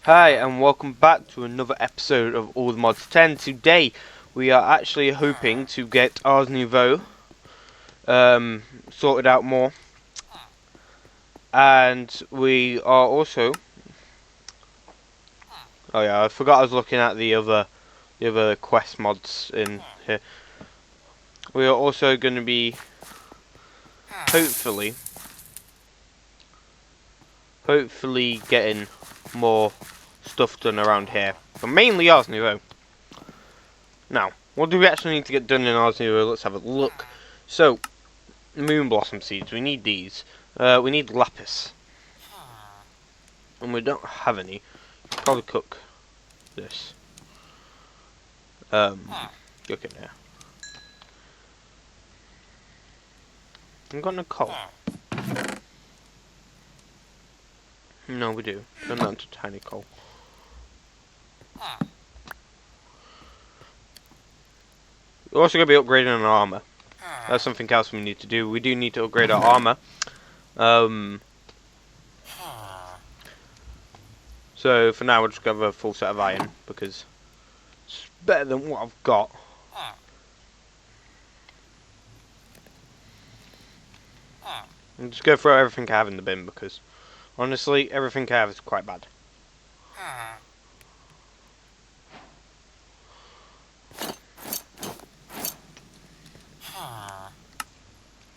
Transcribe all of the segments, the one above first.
Hi and welcome back to another episode of All the Mods 10. Today we are actually hoping to get Ars Nouveau sorted out more, and we are also, oh yeah, I forgot I was looking at the other quest mods in here. We are also going to be hopefully getting more stuff done around here, but mainly Ars Nouveau. Now, what do we actually need to get done in Ars Nouveau? Let's have a look. So, Moon Blossom seeds, we need these. We need lapis, and we don't have any. Probably cook this. Cook it now. We've got no coal. No, we do. Turn that into tiny coal. We're also going to be upgrading our armor. That's something else we need to do. We do need to upgrade our armor. So for now, we'll just have a full set of iron because it's better than what I've got. And just go through everything I have in the bin because honestly, everything I have is quite bad.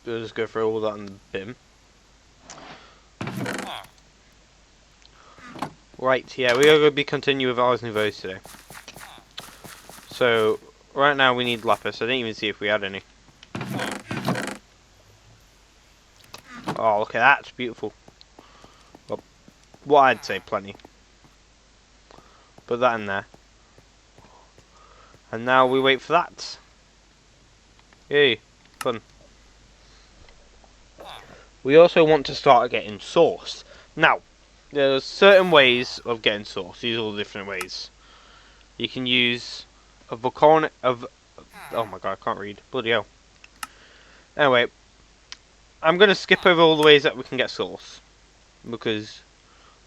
We'll just go through all that in the bin. Right, yeah, we are going to be continuing with Ars Nouveau today. So, right now we need lapis. I didn't even see if we had any. Oh, look at that, it's beautiful. Well, what I'd say, plenty. Put that in there. And now we wait for that. Yay, fun. We also want to start getting source. Now, there's certain ways of getting source. These are all different ways. You can use a volcanic oh my god, I can't read. Bloody hell. Anyway, I'm going to skip over all the ways that we can get source because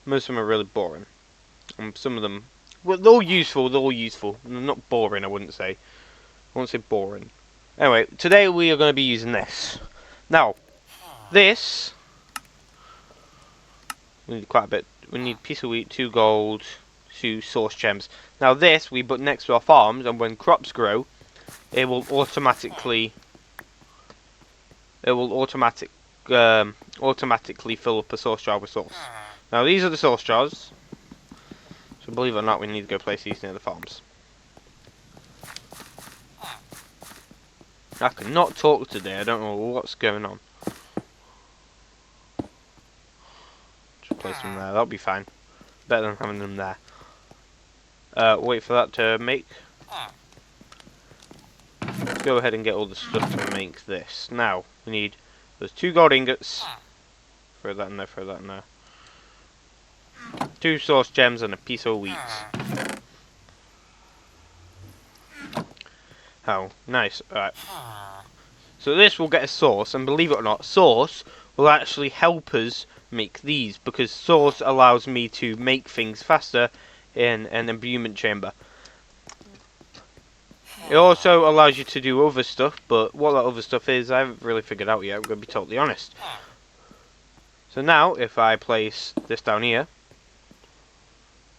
most of them are really boring. And some of them, well, they're all useful. They're not boring, I wouldn't say. I wouldn't say boring. Anyway, today we are going to be using this. Now, this, we need quite a bit. We need a piece of wheat, 2 gold, 2 source gems. Now this we put next to our farms, and when crops grow, it will automatically automatically fill up a source jar with source. Now these are the source jars. So believe it or not, we need to go place these near the farms. I cannot talk today. I don't know what's going on. Just place them there. That'll be fine. Better than having them there. Wait for that to make. Let's go ahead and get all the stuff to make this. Now, we need those 2 gold ingots. Throw that in there, throw that in there. 2 source gems and a piece of wheat. Oh, nice. Alright. So this will get a source, and believe it or not, source will actually help us make these, because source allows me to make things faster in an imbuement chamber. It also allows you to do other stuff, but what that other stuff is, I haven't really figured out yet, I'm going to be totally honest. So now, if I place this down here,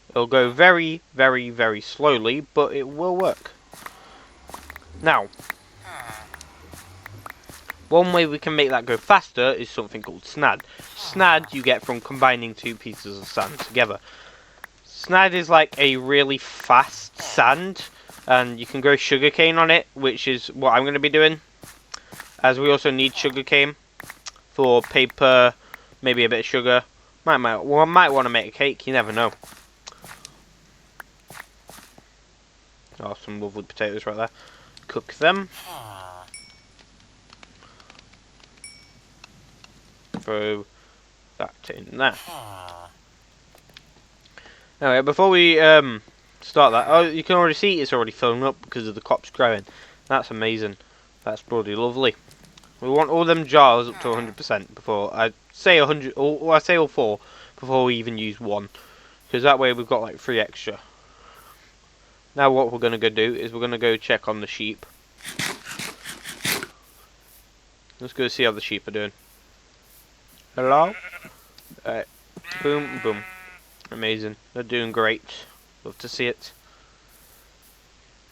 it'll go very, very, very slowly, but it will work. Now, one way we can make that go faster is something called snad. Snad you get from combining 2 pieces of sand together. Snad is like a really fast sand, and you can grow sugarcane on it, which is what I'm going to be doing. As we also need sugarcane for paper, maybe a bit of sugar. I might want to make a cake, you never know. Oh, some lovely potatoes right there. Cook them. Throw that in there. Anyway, before we start that, oh, you can already see it's already filling up because of the crops growing. That's amazing. That's bloody lovely. We want all them jars up to 100% before I say 100, or I say all 4 before we even use 1. because that way we've got like 3 extra. Now what we're going to go do is we're going to go check on the sheep. Let's go see how the sheep are doing. Hello? Boom, boom. Amazing. They're doing great. Love to see it.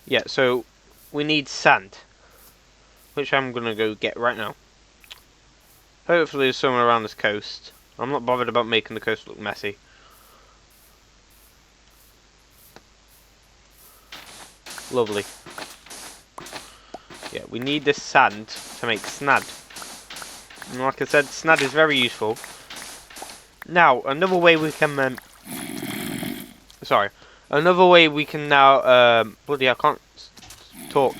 Yeah, so we need sand, which I'm going to go get right now. Hopefully there's somewhere around this coast. I'm not bothered about making the coast look messy. Lovely. Yeah, we need this sand to make snad. And like I said, snad is very useful. Now, another way we can... Another way we can now... bloody, I can't talk.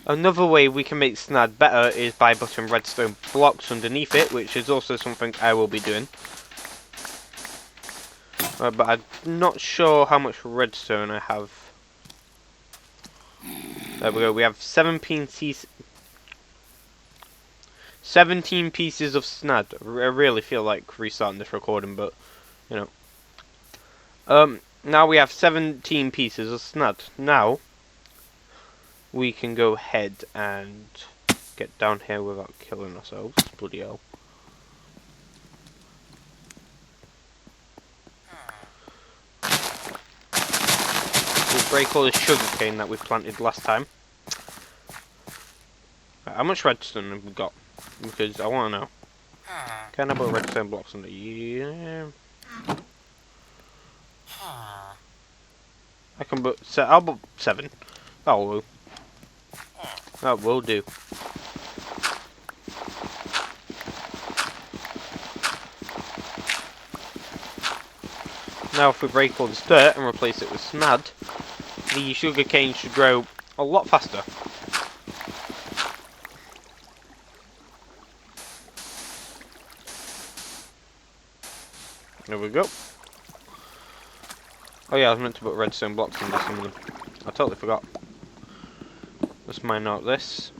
Another way we can make snad better is by putting redstone blocks underneath it, which is also something I will be doing. But I'm not sure how much redstone I have. There we go, we have 17 pieces of snad. I really feel like restarting this recording, but, you know. Now we have 17 pieces of snad. Now, we can go ahead and get down here without killing ourselves. Bloody hell. We'll break all the sugarcane that we planted last time. Right, how much redstone have we got? Because I want to know. Can I put redstone blocks on the... Yeah. I can put... I'll put 7. That will do. That will do. Now if we break all this dirt and replace it with snad, the sugarcane should grow a lot faster. There we go. Oh yeah, I was meant to put redstone blocks under some of them. I totally forgot. Let's mine out this.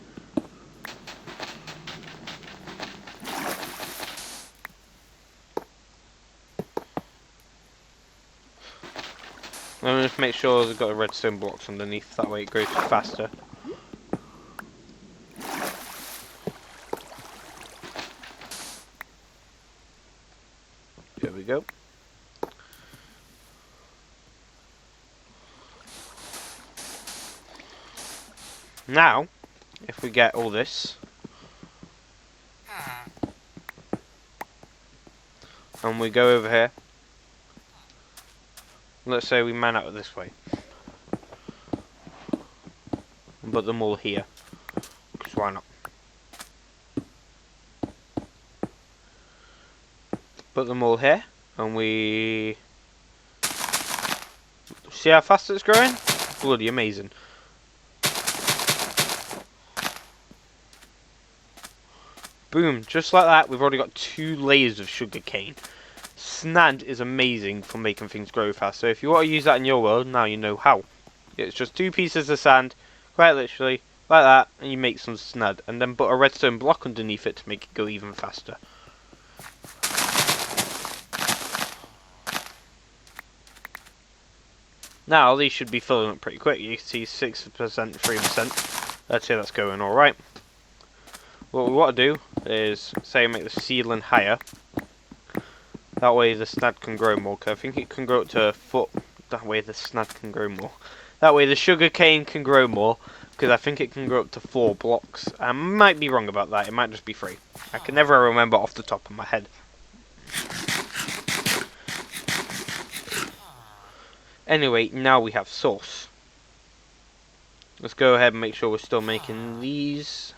Let me just make sure they've got the redstone blocks underneath, that way it grows faster. There we go. Now, if we get all this, and we go over here, let's say we mine out this way, and put them all here, because why not? Put them all here, and we... See how fast it's growing? Bloody amazing. Boom, just like that, we've already got 2 layers of sugarcane. Snad is amazing for making things grow fast, so if you want to use that in your world, now you know how. It's just 2 pieces of sand, quite literally, like that, and you make some snad, and then put a redstone block underneath it to make it go even faster. Now, these should be filling up pretty quick. You can see 6%, 3%. Let's say that's going alright. What we want to do is, say, make the ceiling higher. That way the snad can grow more, because I think it can grow up to a foot. That way the snad can grow more. That way the sugar cane can grow more, because I think it can grow up to 4 blocks. I might be wrong about that, it might just be 3. I can never remember off the top of my head. Anyway, now we have sauce. Let's go ahead and make sure we're still making these.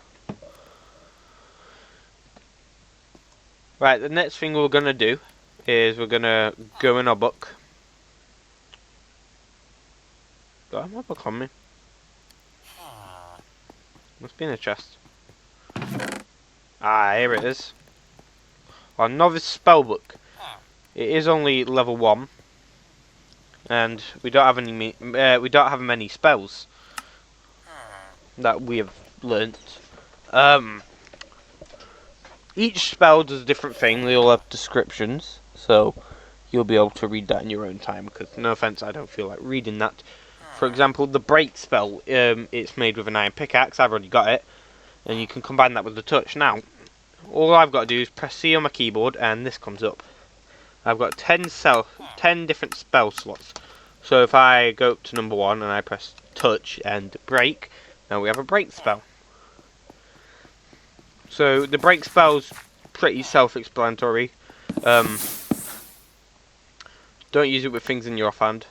Right, the next thing we're going to do is we're going to go in our book. Do I have my book on me? Must be in a chest. Ah, here it is. Our novice spell book. It is only level 1. And we don't have many spells that we have learnt. Each spell does a different thing. They all have descriptions. So you'll be able to read that in your own time, because no offense, I don't feel like reading that. For example, the break spell, it's made with an iron pickaxe. I've already got it, and you can combine that with the touch. Now, all I've got to do is press C on my keyboard, and this comes up. I've got 10 different spell slots. So if I go up to number 1 and I press touch and break, now we have a break spell. So the break spell's pretty self-explanatory. Don't use it with things in your offhand,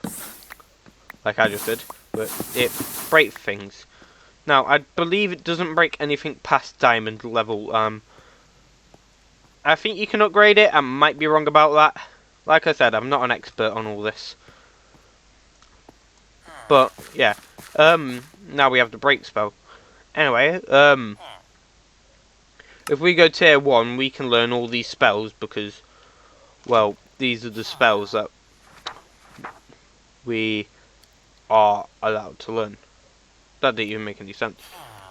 like I just did, but it breaks things. Now, I believe it doesn't break anything past diamond level. I think you can upgrade it. I might be wrong about that. Like I said, I'm not an expert on all this. But, yeah. Now we have the break spell. Anyway, if we go tier 1, we can learn all these spells because, well, these are the spells that we are allowed to learn. That didn't even make any sense.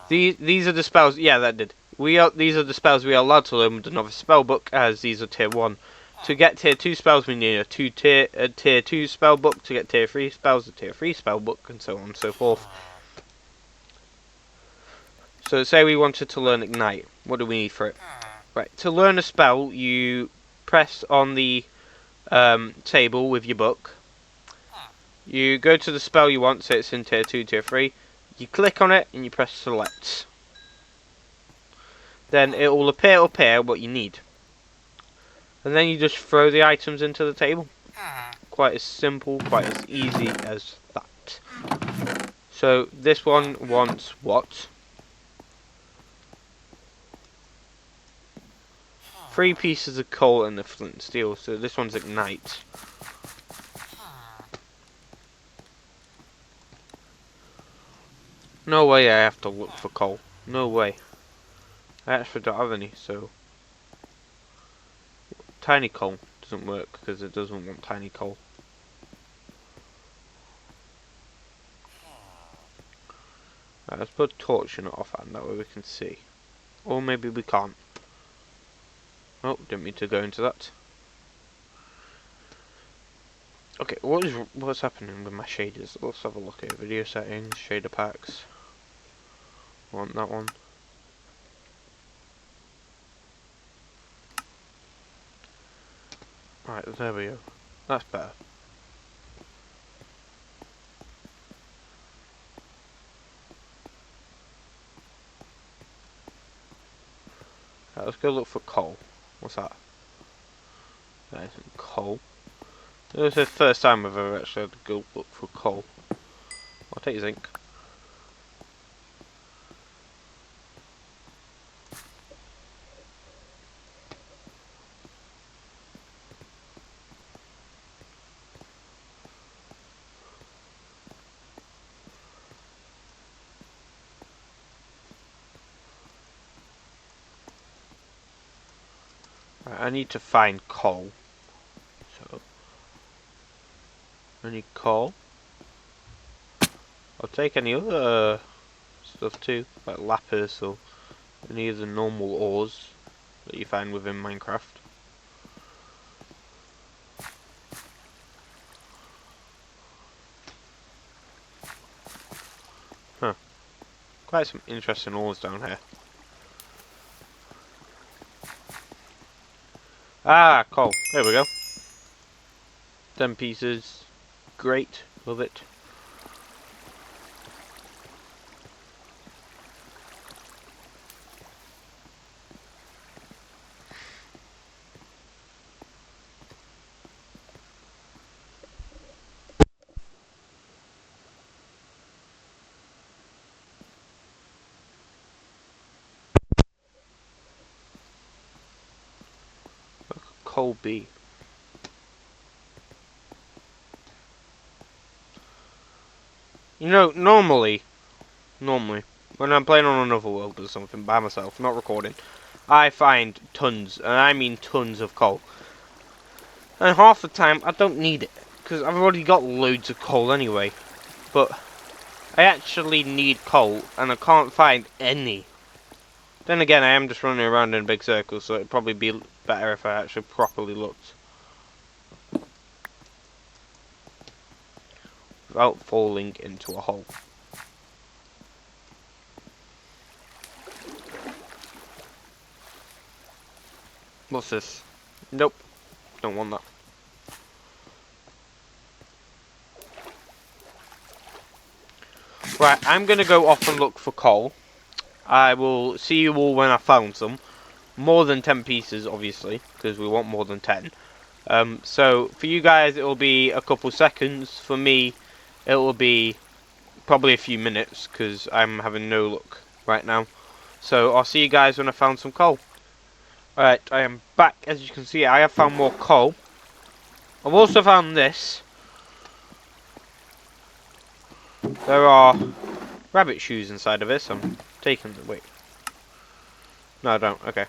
These are the spells. Yeah, that did. These are the spells we are allowed to learn with another spell book, as these are tier 1. To get tier 2 spells, we need a tier 2 spell book. To get tier 3 spells, a tier 3 spell book, and so on and so forth. So say we wanted to learn Ignite. What do we need for it? Right, to learn a spell, you press on the table with your book. You go to the spell you want, so it's in tier 2, tier 3. You click on it and you press select. Then it will appear up here what you need. And then you just throw the items into the table. Quite as simple, quite as easy as that. So this one wants what? 3 pieces of coal and the flint and steel. So this one's Ignite. No way I have to look for coal. No way. I actually don't have any, so... Tiny coal doesn't work because it doesn't want tiny coal. Right, let's put a torch in it offhand, that way we can see. Or maybe we can't. Oh, didn't mean to go into that. Okay, what's happening with my shaders? Let's have a look at video settings, shader packs. Want that one. Right, there we go. That's better. Right, let's go look for coal. What's that? There's some coal. This is the first time I've ever actually had to go look for coal. I'll take zinc. Right, I need to find coal. So I need coal. I'll take any other stuff too, like lapis or any of the normal ores that you find within Minecraft. Huh. Quite some interesting ores down here. Ah, coal. There we go. 10 pieces. Great. Love it. Coal B. You know, normally, when I'm playing on another world or something by myself, not recording, I find tons, and I mean tons of coal. And half the time, I don't need it, because I've already got loads of coal anyway. But I actually need coal, and I can't find any. Then again, I am just running around in a big circle, so it'd probably be better if I actually properly looked. without falling into a hole. What's this? Nope. Don't want that. Right, I'm going to go off and look for coal. I will see you all when I found some. More than 10 pieces, obviously, because we want more than 10. So, for you guys, it will be a couple seconds. For me, it will be probably a few minutes, because I'm having no luck right now. So, I'll see you guys when I found some coal. Alright, I am back. As you can see, I have found more coal. I've also found this. There are rabbit shoes inside of this. I'm taking them. Wait. No, I don't. Okay.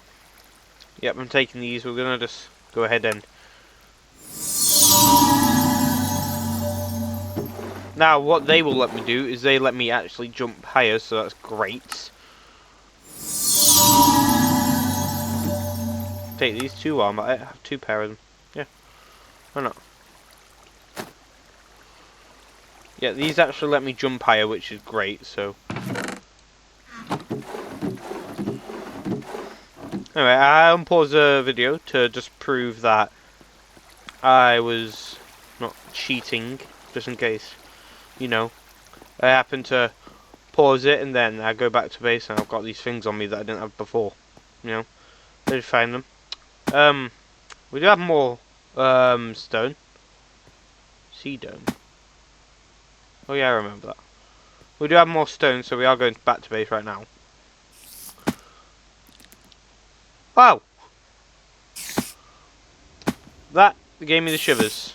Yep, I'm taking these. We're going to just go ahead and... Now, what they will let me do is they let me actually jump higher, so that's great. Take these two on, I have 2 pair of them. Yeah, why not? Yeah, these actually let me jump higher, which is great, so... Anyway, I unpaused the video to just prove that I was not cheating, just in case, you know. I happened to pause it and then I go back to base and I've got these things on me that I didn't have before, you know. I did find them. We do have more stone. Sea dome. Oh yeah, I remember that. We do have more stone, so we are going back to base right now. Wow! That gave me the shivers.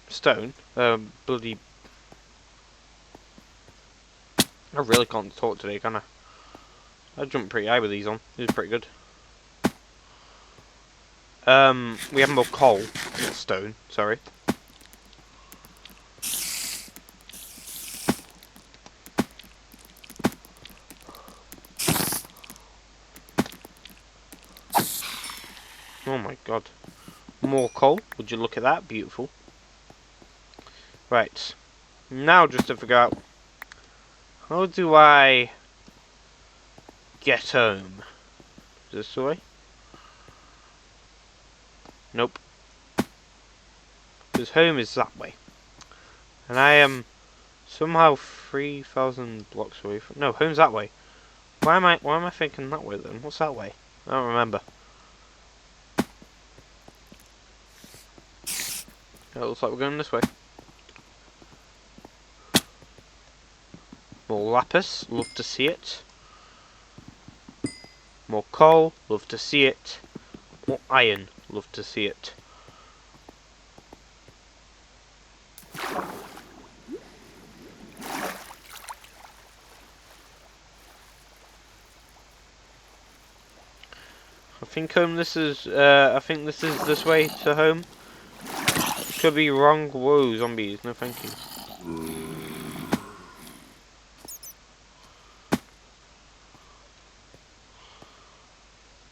Stone. Bloody... I really can't talk today, can I? I jumped pretty high with these on. This is pretty good. We have more coal. Not stone, sorry. Oh my god. More coal. Would you look at that? Beautiful. Right. Now just to figure out, how do I get home? Is this the way? Nope. Because home is that way. And I am somehow 3,000 blocks away from... No, home's that way. Why am I thinking that way then? What's that way? I don't remember. It looks like we're going this way. More lapis, love to see it. More coal, love to see it. More iron, love to see it. I think this is this way to home. Could be wrong. Whoa, zombies, no thank you.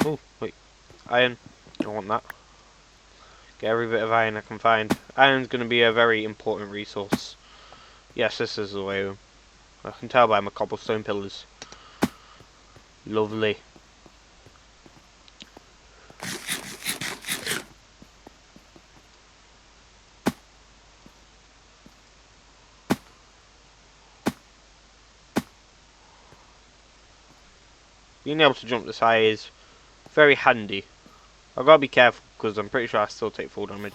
Oh, wait. Iron. I want that. Get every bit of iron I can find. Iron's going to be a very important resource. Yes, this is the way home. I can tell by my cobblestone pillars. Lovely. Being able to jump this high is very handy. I've got to be careful because I'm pretty sure I still take full damage.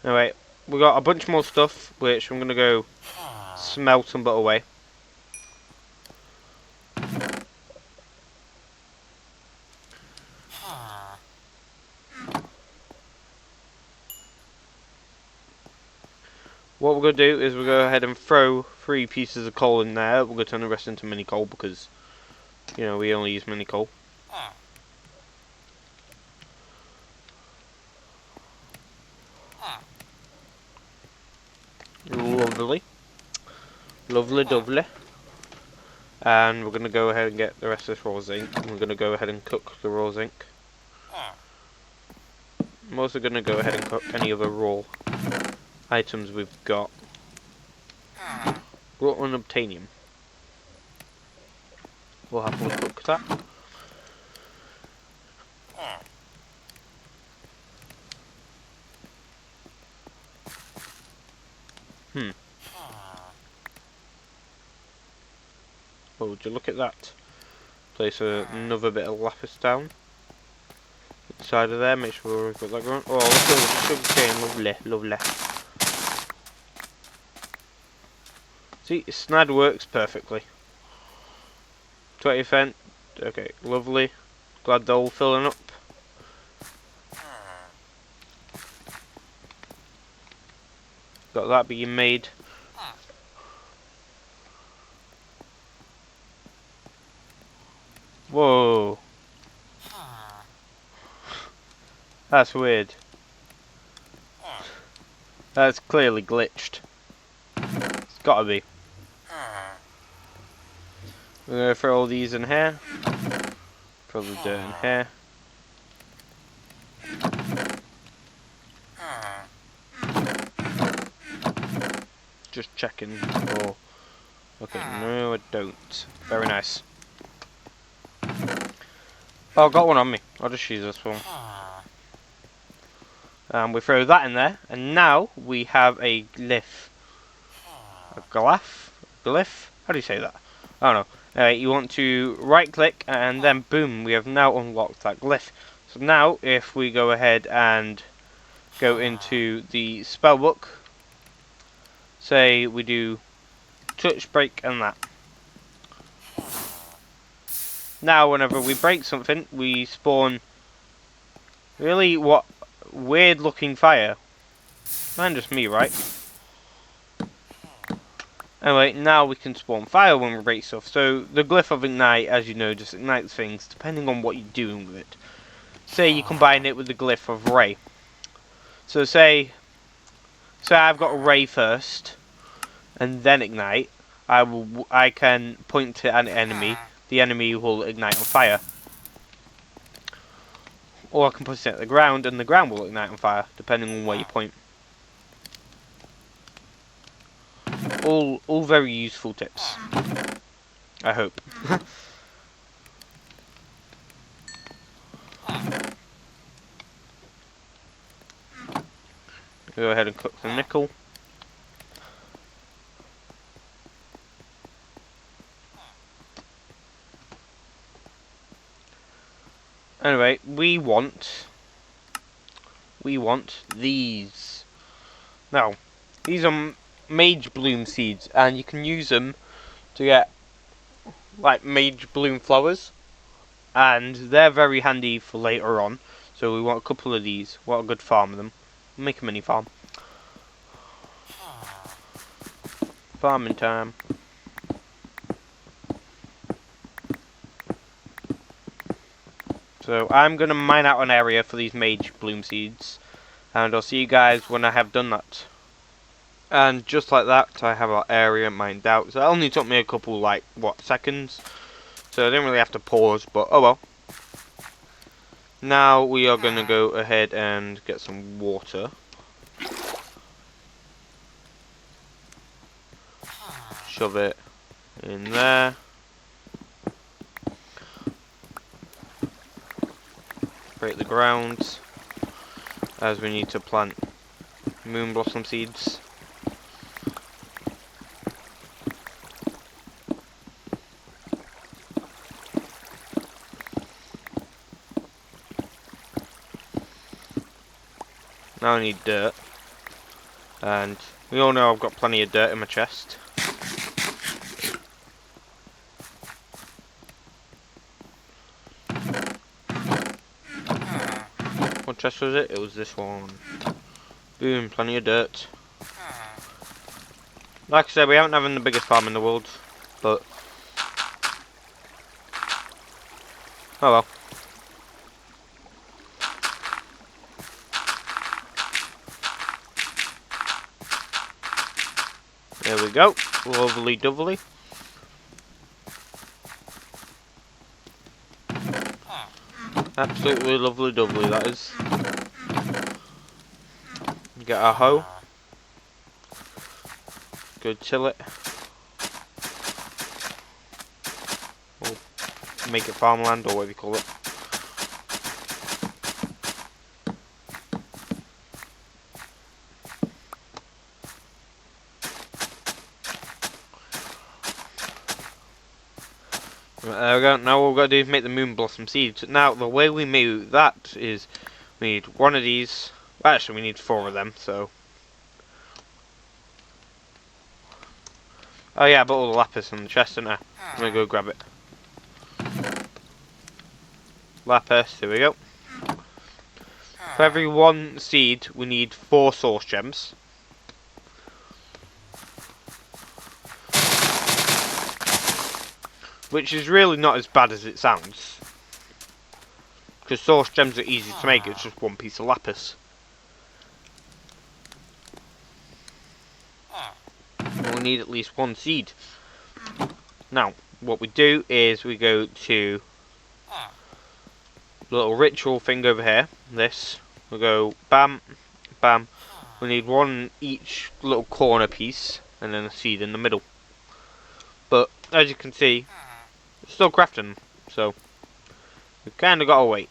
Anyway, we got a bunch more stuff which I'm going to go smelt and put away. What we're going to do is we'll go ahead and throw 3 pieces of coal in there. We're going to turn the rest into mini coal because, you know, we only use mini coal. Lovely. Lovely, lovely. And we're going to go ahead and get the rest of this raw zinc. And we're going to go ahead and cook the raw zinc. I'm also going to go ahead and cook any other raw items we've got. Raw unobtainium. We'll happily cook that. Well, would you look at that? Place another bit of lapis down. Inside of there, make sure we've got that going. Oh, look at the sugar cane, lovely, lovely. See, Snad works perfectly. 20%, okay, lovely. Glad they're all filling up. Got that being made. Whoa. That's weird. That's clearly glitched. It's gotta be. We're gonna throw all these in here. Throw the dirt in here. Just checking for... Okay, no I don't. Very nice. Oh, I've got one on me. I'll just use this one. And we throw that in there, and now we have a glyph. A glyph? Glyph? How do you say that? I don't know. You want to right click, and then boom, we have now unlocked that glyph. So now, if we go ahead and go into the spellbook, say we do touch, break, and that. Now, whenever we break something, we spawn really what weird looking fire. And just me, right? Anyway, now we can spawn fire when we break stuff. So the glyph of ignite, as you know, just ignites things depending on what you're doing with it. Say you combine it with the glyph of ray. So say I've got ray first, and then ignite. I can point to an enemy. The enemy will ignite on fire. Or I can put it at the ground, and the ground will ignite on fire, depending on where you point. All very useful tips. I hope. Go ahead and cook some nickel. Anyway, we want these. Now, these are mage bloom seeds, and you can use them to get like mage bloom flowers, and they're very handy for later on. So we want a couple of these. What a good farm of them. Make a mini farm. Farming time. So I'm going to mine out an area for these mage bloom seeds, and I'll see you guys when I have done that. And just like that, I have our area mined out. So it only took me a couple, like, what, seconds? So I didn't really have to pause, but oh well. Now we are going to go ahead and get some water. Shove it in there. Break the ground, as we need to plant moon blossom seeds. Now I need dirt, and we all know I've got plenty of dirt in my chest. What chest was it? It was this one. Boom, plenty of dirt. Like I said, we haven't having the biggest farm in the world, but oh well. There we go. Lovely doubly. Absolutely lovely doubly, that is. get our hoe. Go till it. Or make it farmland or whatever you call it. There we go. Now all we've got to do is make the moon blossom seeds. Now the way we make that is we need one of these. Well, actually, we need 4 of them. So. Oh yeah, I bought all the lapis in the chest, didn't I? I'm gonna go grab it. Lapis. Here we go. For every 1 seed, we need 4 source gems. Which is really not as bad as it sounds. Because source gems are easy to make, it's just 1 piece of lapis. We need at least 1 seed. Now, what we do is we go to the little ritual thing over here. This. We go bam, bam. We need 1 each little corner piece, and then a seed in the middle. But, as you can see, still crafting, so we kind of gotta wait.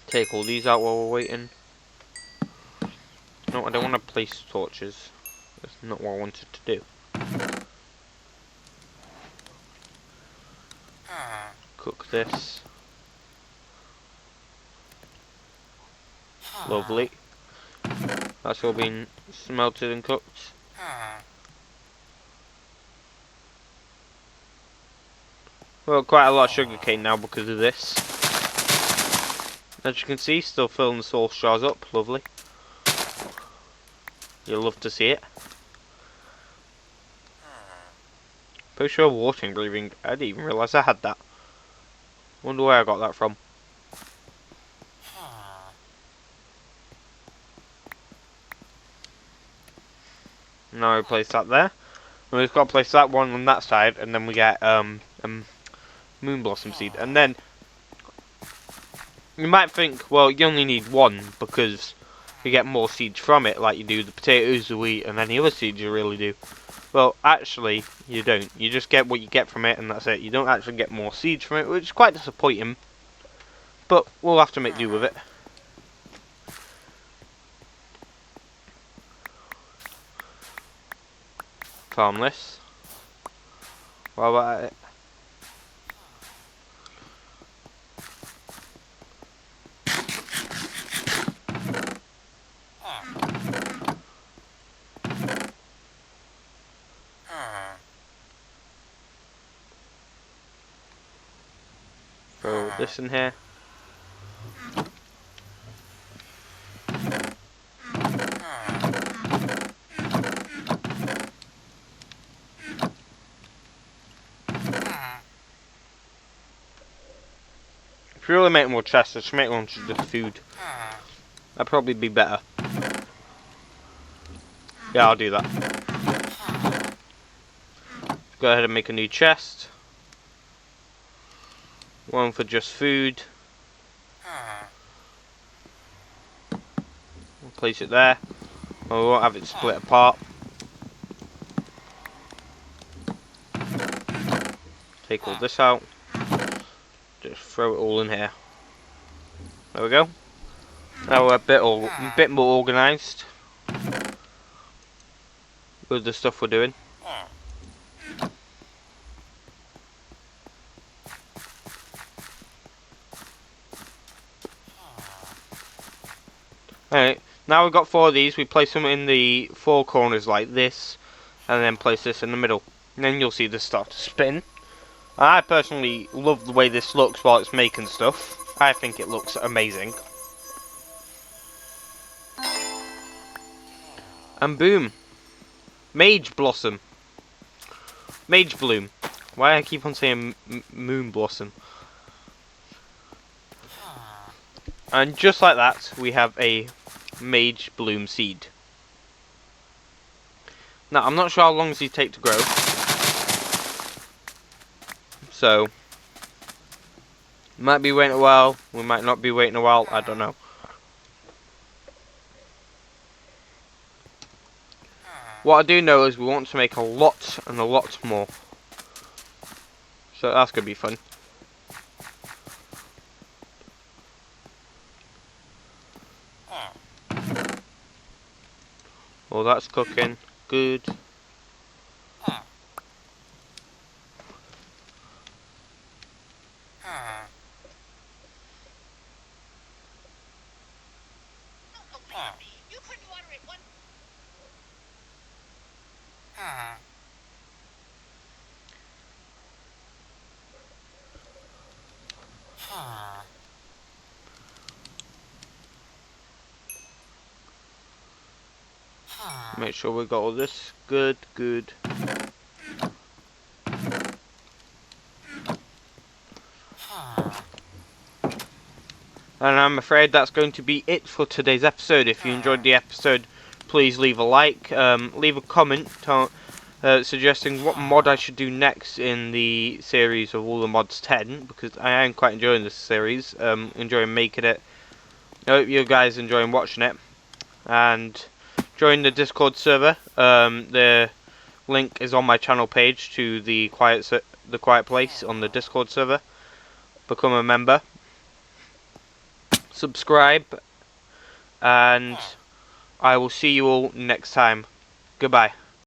Take all these out while we're waiting. No, I don't want to place torches. That's not what I wanted to do. Cook this. Lovely. That's all been smelted and cooked. Well, quite a lot of sugarcane now because of this. As you can see, still filling the source jars up. Lovely. You'll love to see it. Potion of watering breathing. I didn't even realise I had that. Wonder where I got that from. Now we place that there. And we've got to place that one on that side, and then we get moon blossom seed. And then you might think, well, you only need 1 because you get more seeds from it, like you do the potatoes, the wheat, and any other seeds you really do. Well, actually, you don't. You just get what you get from it, and that's it. You don't actually get more seeds from it, which is quite disappointing. But we'll have to make do with it. Farm this. While we're at it. Throw this in here. If you really make more chests, just make one just food. That'd probably be better. Yeah, I'll do that. Go ahead and make a new chest. 1 for just food. We'll place it there. We won't have it split apart. Take all this out. Just throw it all in here. There we go. Now we're a bit more organised with the stuff we're doing. Alright, now we've got 4 of these. We place them in the 4 corners like this, and then place this in the middle. And then you'll see this start to spin. I personally love the way this looks while it's making stuff. I think it looks amazing. And boom. Mage Blossom. Mage Bloom. Why do I keep on saying Moon Blossom? And just like that, we have a Mage Bloom seed. Now, I'm not sure how long these take to grow. So, might be waiting a while, we might not be waiting a while, I don't know. What I do know is we want to make a lot and a lot more. So that's going to be fun. Well, that's cooking. Good. Make sure we got all this. Good, good. And I'm afraid that's going to be it for today's episode. If you enjoyed the episode, please leave a like, leave a comment suggesting what mod I should do next in the series of All the Mods 10, because I am quite enjoying this series, enjoying making it. I hope you guys enjoying watching it. And join the Discord server. The link is on my channel page to the Quiet Place on the Discord server. Become a member. Subscribe. And I will see you all next time. Goodbye.